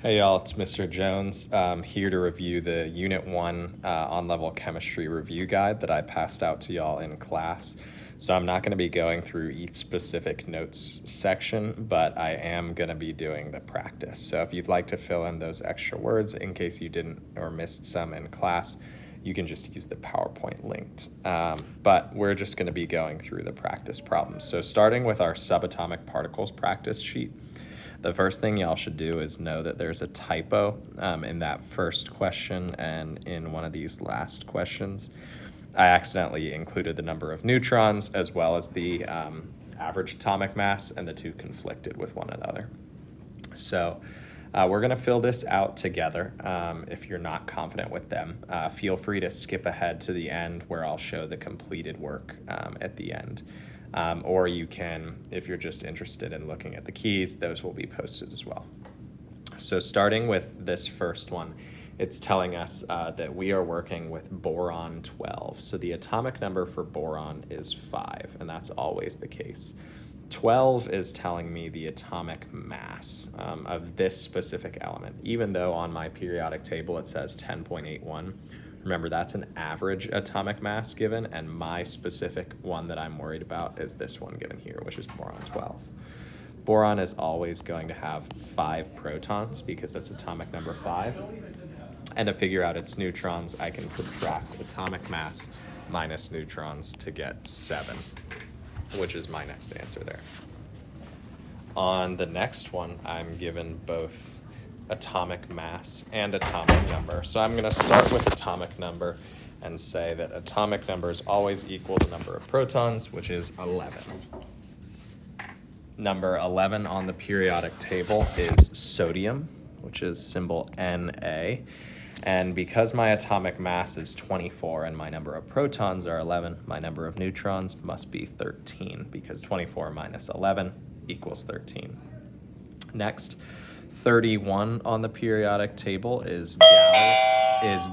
Hey y'all, it's Mr. Jones. Here to review the Unit 1 on-level chemistry review guide that I passed out to y'all in class. So I'm not going to be going through each specific notes section, but I am going to be doing the practice. So if you'd like to fill in those extra words in case you didn't or missed some in class, you can just use the PowerPoint linked. But we're just going to be going through the practice problems. So starting with our subatomic particles practice sheet, the first thing y'all should do is know that there's a typo in that first question and in one of these last questions. I accidentally included the number of neutrons as well as the average atomic mass, and the two conflicted with one another. So we're going to fill this out together. If you're not confident with them, feel free to skip ahead to the end where I'll show the completed work at the end. Or you can, if you're just interested in looking at the keys, those will be posted as well. So starting with this first one, it's telling us that we are working with boron 12. So the atomic number for boron is 5, and that's always the case. 12 is telling me the atomic mass of this specific element, even though on my periodic table it says 10.81. Remember, that's an average atomic mass given, and my specific one that I'm worried about is this one given here, which is boron 12. Boron is always going to have 5 protons because that's atomic number 5. And to figure out its neutrons, I can subtract atomic mass minus neutrons to get 7, which is my next answer there. On the next one, I'm given both atomic mass and atomic number. So I'm going to start with atomic number and say that atomic number is always equal to number of protons, which is 11. Number 11 on the periodic table is sodium, which is symbol Na. And because my atomic mass is 24 and my number of protons are 11, my number of neutrons must be 13 because 24 minus 11 equals 13. Next, 31 on the periodic table is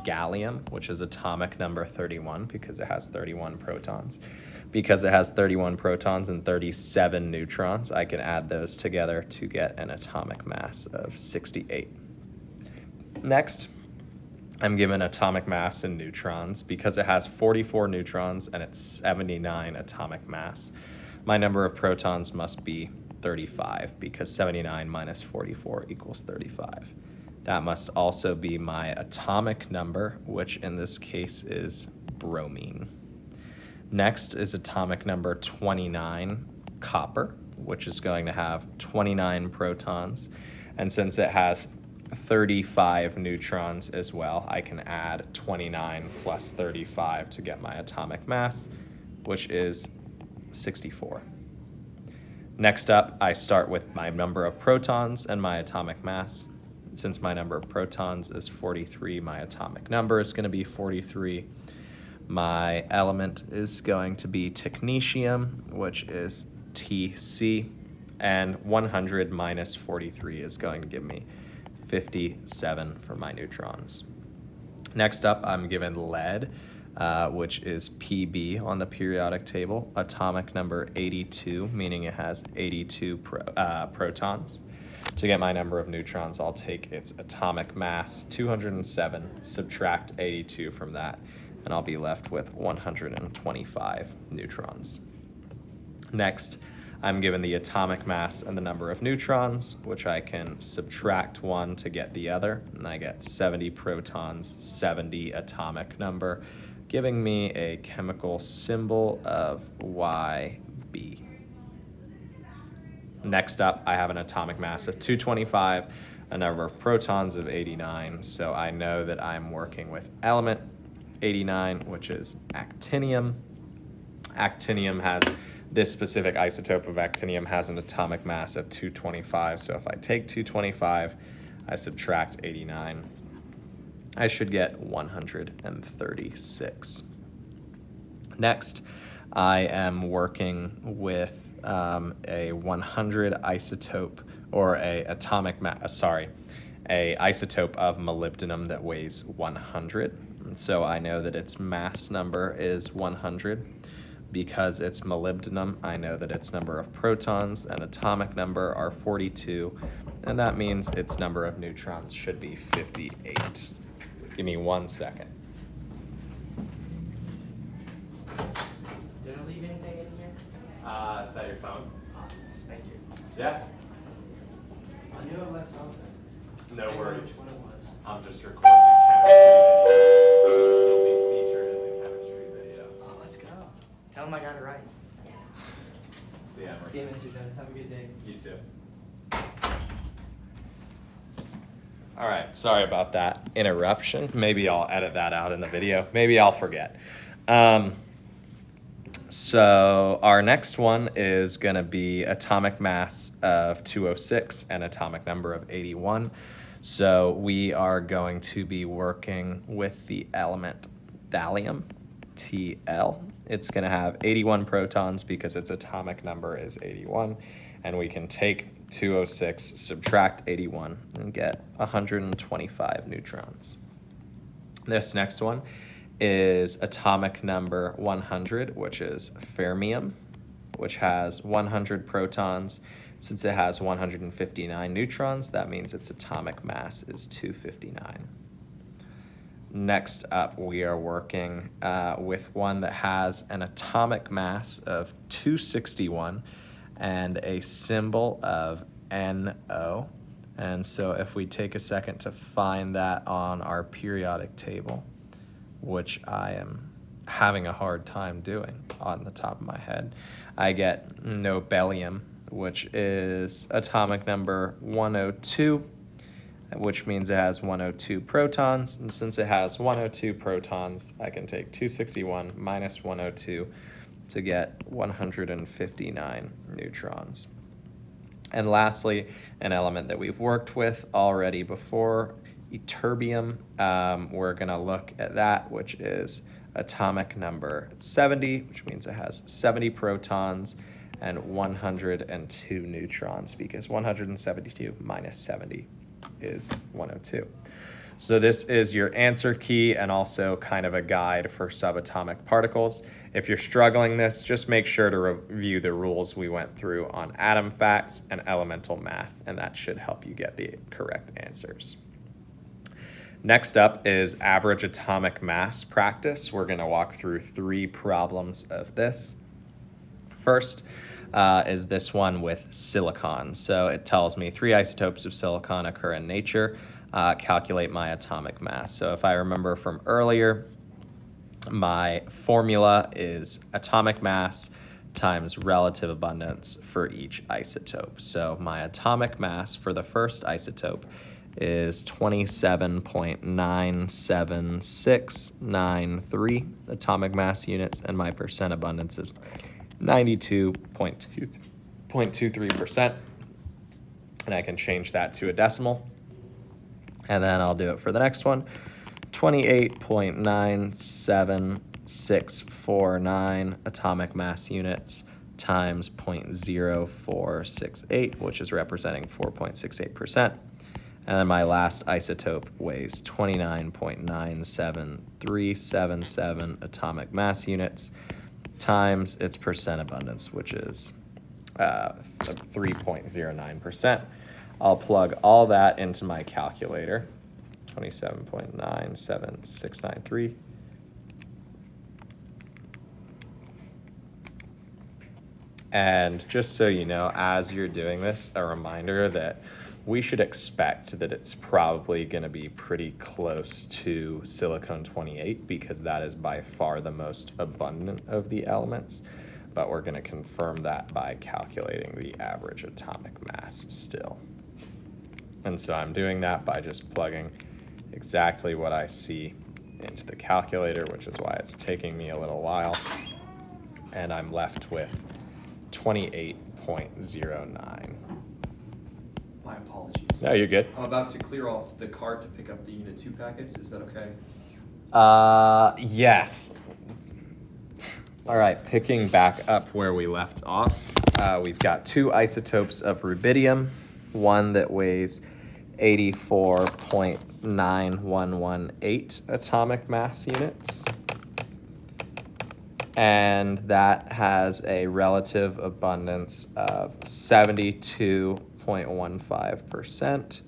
gallium, which is atomic number 31 because it has 31 protons. Because it has 31 protons and 37 neutrons, I can add those together to get an atomic mass of 68. Next, I'm given atomic mass in neutrons. Because it has 44 neutrons and it's 79 atomic mass, my number of protons must be 35 because 79 minus 44 equals 35. That must also be my atomic number, which in this case is bromine. Next is atomic number 29, copper, which is going to have 29 protons. And since it has 35 neutrons as well, I can add 29 plus 35 to get my atomic mass, which is 64. Next up, I start with my number of protons and my atomic mass. Since my number of protons is 43, my atomic number is going to be 43. My element is going to be technetium, which is Tc, and 100 minus 43 is going to give me 57 for my neutrons. Next up, I'm given lead, which is Pb on the periodic table, atomic number 82, meaning it has 82 protons. To get my number of neutrons, I'll take its atomic mass, 207, subtract 82 from that, and I'll be left with 125 neutrons. Next, I'm given the atomic mass and the number of neutrons, which I can subtract 1 to get the other, and I get 70 protons, 70 atomic number, giving me a chemical symbol of Yb. Next up, I have an atomic mass of 225, a number of protons of 89, so I know that I'm working with element 89, which is actinium. Actinium has, this specific isotope of actinium has an atomic mass of 225, so if I take 225, I subtract 89, I should get 136. Next, I am working with a 100 isotope, or a isotope of molybdenum that weighs 100. And so I know that its mass number is 100. because it's molybdenum, I know that its number of protons and atomic number are 42, and that means its number of neutrons should be 58. Give me 1 second. Did I leave anything in here? Is that your phone? Oh, yes, thank you. Yeah. I knew I left something. No I didn't know worries. which one it was. I'm just recording a chemistry video. You'll be featured in the chemistry video. Oh, let's go. Tell him I got it right. See you, Emery. See you, Mr. Jones. Have a good day. You too. All right, sorry about that interruption. Maybe I'll edit that out in the video. Maybe I'll forget. So our next one is going to be atomic mass of 206 and atomic number of 81. So we are going to be working with the element thallium, Tl. It's going to have 81 protons because its atomic number is 81. And we can take 206, subtract 81, and get 125 neutrons. This next one is atomic number 100, which is fermium, which has 100 protons. Since it has 159 neutrons, that means its atomic mass is 259. Next up, we are working with one that has an atomic mass of 261 and a symbol of NO. And so if we take a second to find that on our periodic table, which I am having a hard time doing on the top of my head, I get nobelium, which is atomic number 102, which means it has 102 protons. And since it has 102 protons, I can take 261 minus 102 to get 159 neutrons. And lastly, an element that we've worked with already before, ytterbium. We're going to look at that, which is atomic number 70, which means it has 70 protons and 102 neutrons, because 172 minus 70 is 102. So this is your answer key and also kind of a guide for subatomic particles. If you're struggling this, just make sure to review the rules we went through on atom facts and elemental math, and that should help you get the correct answers. Next up is average atomic mass practice. We're going to walk through 3 problems of this. First is this one with silicon. So it tells me 3 isotopes of silicon occur in nature. Calculate my atomic mass. So if I remember from earlier, my formula is atomic mass times relative abundance for each isotope. So my atomic mass for the first isotope is 27.97693 atomic mass units, and my percent abundance is 92.23%. And I can change that to a decimal. And then I'll do it for the next one. 28.97649 atomic mass units times 0.0468, which is representing 4.68%. And then my last isotope weighs 29.97377 atomic mass units times its percent abundance, which is 3.09%. I'll plug all that into my calculator. 27.97693. And just so you know, as you're doing this, a reminder that we should expect that it's probably going to be pretty close to silicon-28, because that is by far the most abundant of the elements. But we're going to confirm that by calculating the average atomic mass still. And so I'm doing that by just plugging exactly what I see into the calculator, which is why it's taking me a little while. And I'm left with 28.09. My apologies. No, you're good. I'm about to clear off the cart to pick up the Unit 2 packets. Is that okay? Yes. All right, picking back up where we left off, we've got 2 isotopes of rubidium, one that weighs 84.9118 atomic mass units, and that has a relative abundance of 72.15%.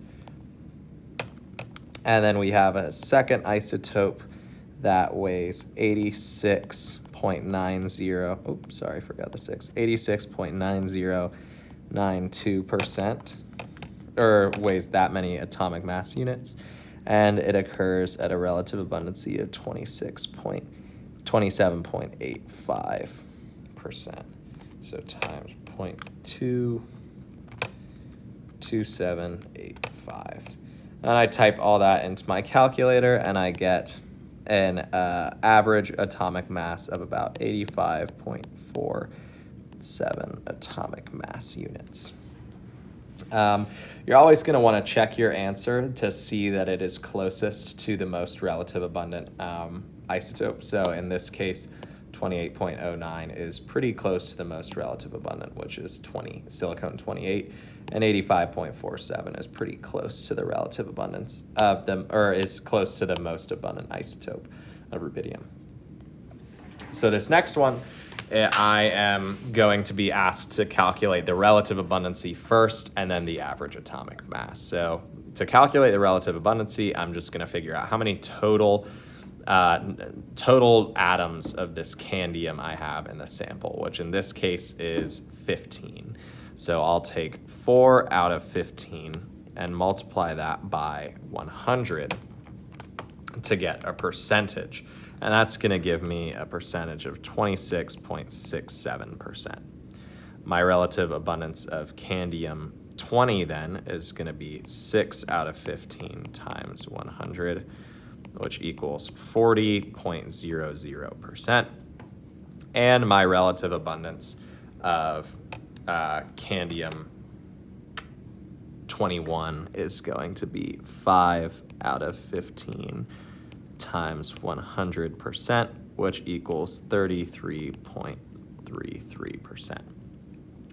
And then we have a second isotope that weighs 86.90, oops, sorry, forgot the 86.9092%, or weighs that many atomic mass units, and it occurs at a relative abundancy of 27.85%. So times 0.22785. And I type all that into my calculator, and I get an average atomic mass of about 85.47 atomic mass units. You're always going to want to check your answer to see that it is closest to the most relative abundant isotope. So in this case, 28.09 is pretty close to the most relative abundant, which is silicon 28, and 85.47 is pretty close to the relative abundance of them, or is close to the most abundant isotope of rubidium. So this next one, I am going to be asked to calculate the relative abundancy first and then the average atomic mass. So to calculate the relative abundancy, I'm just going to figure out how many total atoms of this candium I have in the sample, which in this case is 15. So I'll take 4 out of 15 and multiply that by 100 to get a percentage. And that's going to give me a percentage of 26.67%. My relative abundance of candium 20 then is going to be 6 out of 15 times 100, which equals 40.00%. And my relative abundance of candium 21 is going to be 5 out of 15 times 100%, which equals 33.33%.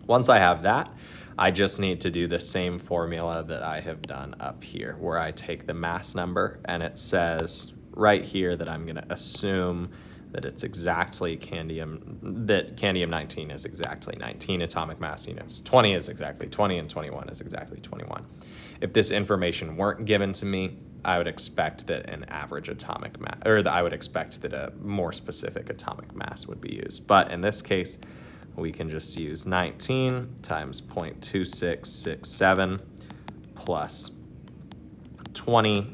Once I have that, I just need to do the same formula that I have done up here, where I take the mass number, and it says right here that I'm going to assume that it's exactly candium 19 is exactly 19 atomic mass units, 20 is exactly 20, and 21 is exactly 21. If this information weren't given to me, I would expect that an average atomic mass, or I would expect that a more specific atomic mass would be used. But in this case, we can just use 19 times 0.2667 plus 20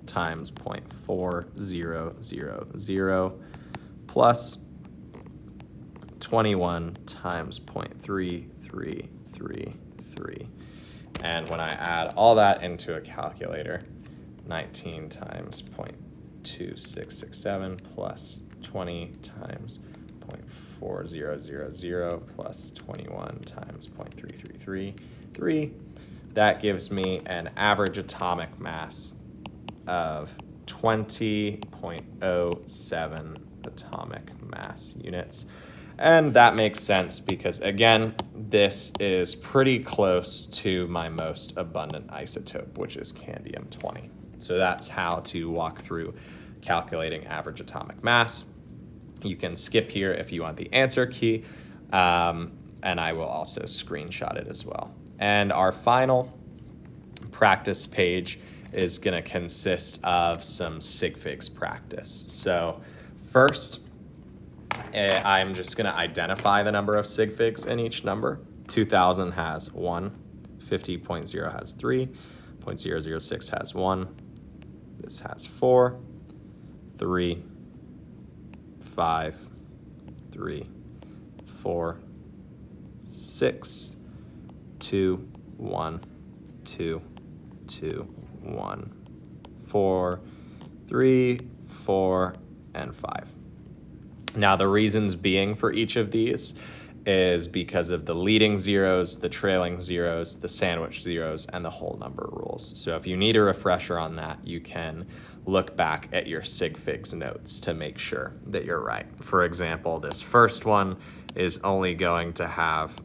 times 0.4000 plus 21 times 0.3333. And when I add all that into a calculator, 19 times 0.2667 plus 20 times 0.4000 plus 21 times 0.3333, that gives me an average atomic mass of 20.07 atomic mass units. And that makes sense because, again, this is pretty close to my most abundant isotope, which is candium 20. So that's how to walk through calculating average atomic mass. You can skip here if you want the answer key, and I will also screenshot it as well. And our final practice page is going to consist of some sig figs practice. So first, I'm just going to identify the number of sig figs in each number. 2000 has 1, 50.0 has 3, 0.006 has 1, this has 4, 3, 5, 3, 4, 6, 2, 1, 2, 2, 1, 4, 3, 4, and 5. Now, the reasons being for each of these is because of the leading zeros, the trailing zeros, the sandwich zeros, and the whole number rules. So if you need a refresher on that, you can look back at your sig figs notes to make sure that you're right. For example, this first one is only going to have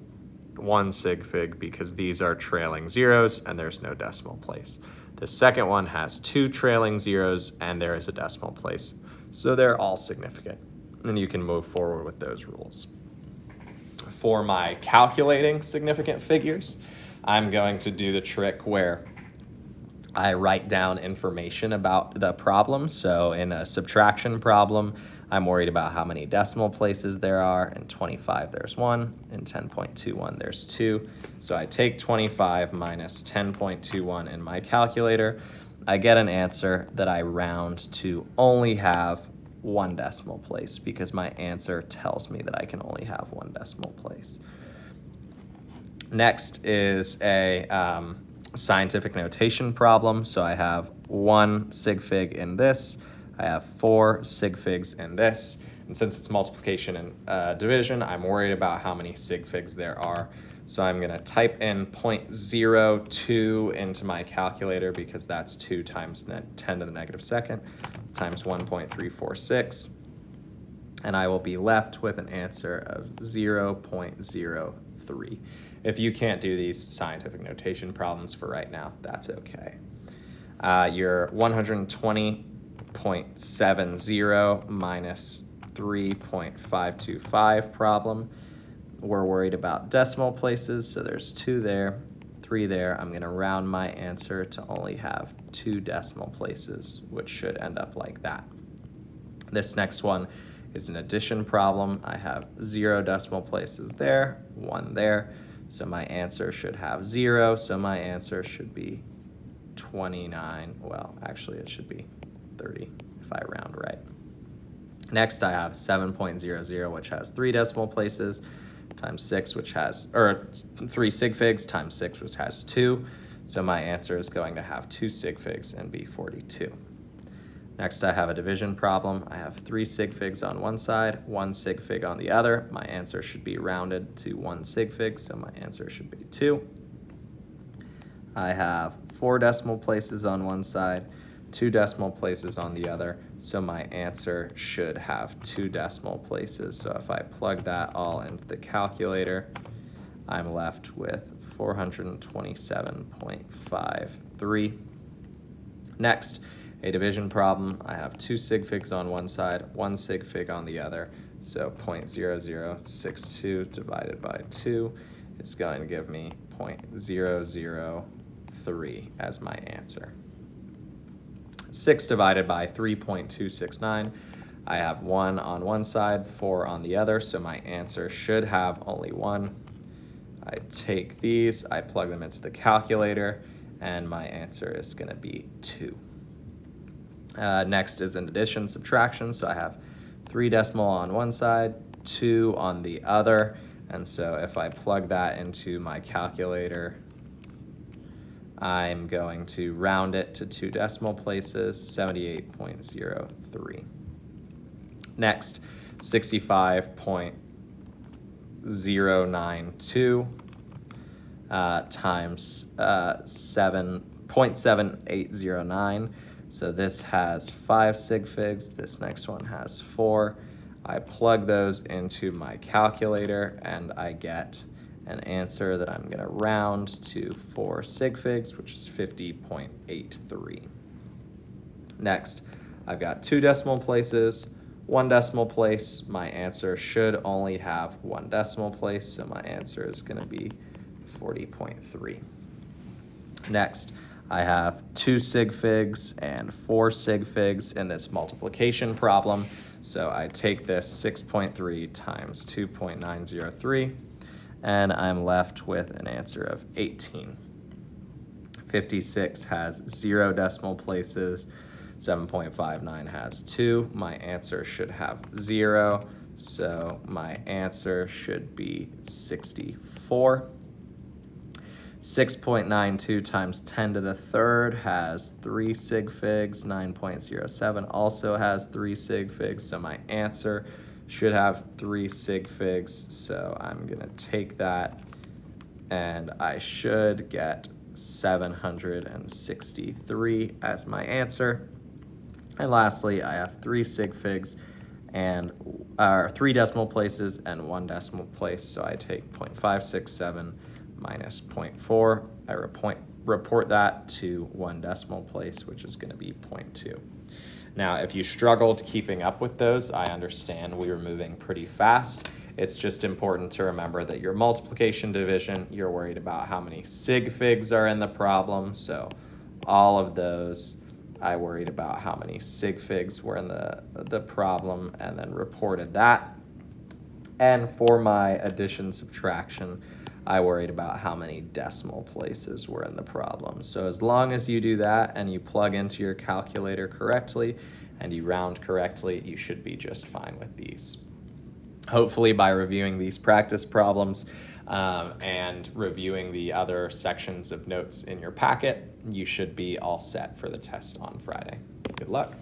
one sig fig because these are trailing zeros and there's no decimal place. The second one has 2 trailing zeros and there is a decimal place. So they're all significant. and you can move forward with those rules. For my calculating significant figures, I'm going to do the trick where I write down information about the problem. So in a subtraction problem, I'm worried about how many decimal places there are. In 25, there's 1. In 10.21, there's 2. So I take 25 minus 10.21 in my calculator. I get an answer that I round to only have 1 decimal place because my answer tells me that I can only have 1 decimal place. Next is a scientific notation problem. So I have 1 sig fig in this. I have 4 sig figs in this. And since it's multiplication and division, I'm worried about how many sig figs there are. So I'm going to type in 0.02 into my calculator because that's 2 times 10 to the negative second times 1.346. And I will be left with an answer of 0.03. If you can't do these scientific notation problems for right now, that's okay. Your 120.70 minus 3.525 problem, we're worried about decimal places, so there's 2 there, 3 there. I'm going to round my answer to only have 2 decimal places, which should end up like that. This next one is an addition problem. I have 0 decimal places there, 1 there. So my answer should have 0, so my answer should be 29. Well, actually it should be 30 if I round right. Next I have 7.00, which has 3 decimal places, times 6, which has, or 3 sig figs times 6, which has 2. So my answer is going to have 2 sig figs and be 42. Next, I have a division problem. I have 3 sig figs on one side, 1 sig fig on the other. My answer should be rounded to 1 sig fig, so my answer should be 2. I have 4 decimal places on one side, 2 decimal places on the other, so my answer should have 2 decimal places. So if I plug that all into the calculator, I'm left with 427.53. Next, a division problem. I have 2 sig figs on one side, 1 sig fig on the other. So 0.0062 divided by 2 is going to give me 0.003 as my answer. 6 divided by 3.269. I have 1 on one side, 4 on the other, so my answer should have only 1. I take these, I plug them into the calculator, and my answer is going to be 2. Next is an addition subtraction. So I have 3 decimal on one side, 2 on the other. And so if I plug that into my calculator, I'm going to round it to 2 decimal places, 78.03. Next, 65.092 times 0.7809. So this has 5 sig figs, this next one has 4. I plug those into my calculator and I get an answer that I'm gonna round to 4 sig figs, which is 50.83. Next, I've got 2 decimal places, 1 decimal place. My answer should only have 1 decimal place, so my answer is gonna be 40.3. Next, I have 2 sig figs and 4 sig figs in this multiplication problem. So I take this 6.3 times 2.903, and I'm left with an answer of 18. 56 has 0 decimal places. 7.59 has 2. My answer should have 0, so my answer should be 64. 6.92 times 10 to the third has 3 sig figs. 9.07 also has 3 sig figs, so my answer should have 3 sig figs. So I'm gonna take that and I should get 763 as my answer. And lastly, I have 3 sig figs and 3 decimal places and 1 decimal place. So I take 0.567 minus 0.4. I report that to 1 decimal place, which is going to be 0.2. Now, if you struggled keeping up with those, I understand we were moving pretty fast. It's just important to remember that your multiplication division, you're worried about how many sig figs are in the problem. So all of those, I worried about how many sig figs were in the problem and then reported that. And for my addition subtraction, I worried about how many decimal places were in the problem. So as long as you do that and you plug into your calculator correctly and you round correctly, you should be just fine with these. Hopefully by reviewing these practice problems and reviewing the other sections of notes in your packet, you should be all set for the test on Friday. Good luck.